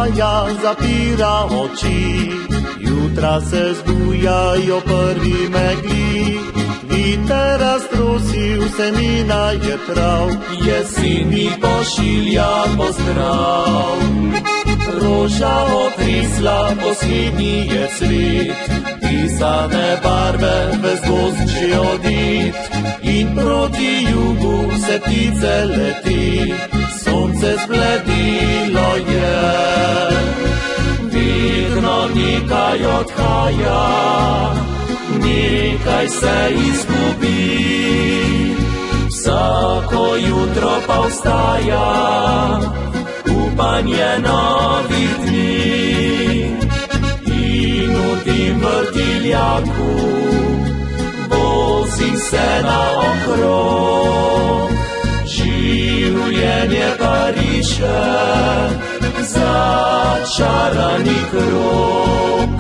odhaja, zapira oči. Jutra se zbujajo prvi megli, viter raztrosil se mina je prav, jesen mi pošilja pozdrav. Roža otrisla, poslednji je cvet, pisane barve ves gozd že odit, in proti jugu se ptice leti, sonce zbledilo je. Vidno nekaj odhaja, nekaj se izgubi, vsako jutro pa vstaja upanje novih dni. In v tem vrtiljaku vozim se naokrog, življenje pariše začarani krog.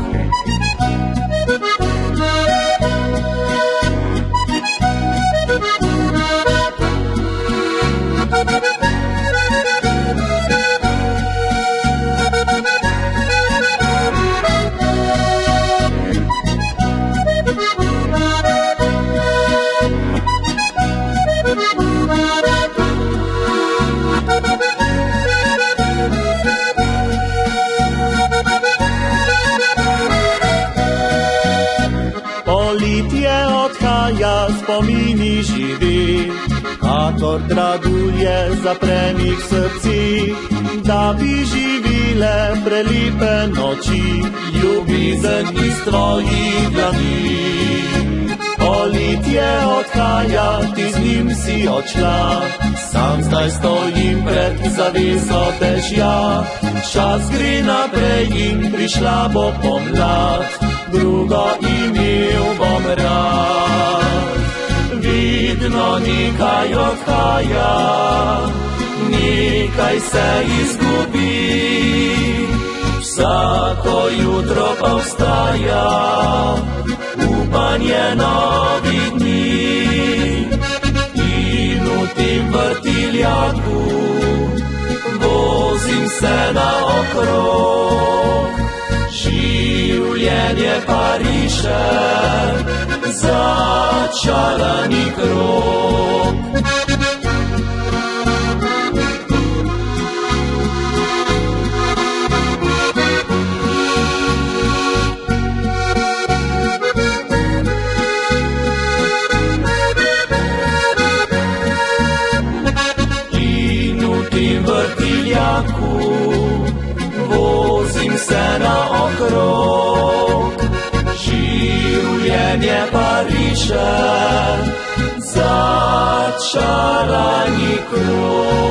Poletje odhaja, spomini živi, kakor dragulje zaprenih srci, da bi živile prelipe noči, ljubezen iz tvojih dlani. Poletje odhaja, ti z njim si odšla, sam zdaj stojim pred zaveso dežja. Čas gre naprej in prišla bo pomlad, drugo imel bom rad. Vidno nekaj odhaja, nekaj se izgubi, vsako jutro pa vstaja upanje novih dni. In v tem vrtiljaku vozim se naokrog, življenje pariše začarani krog. In v tem vrtiljaku vozim se naokrog, življenje pariše začarani krog.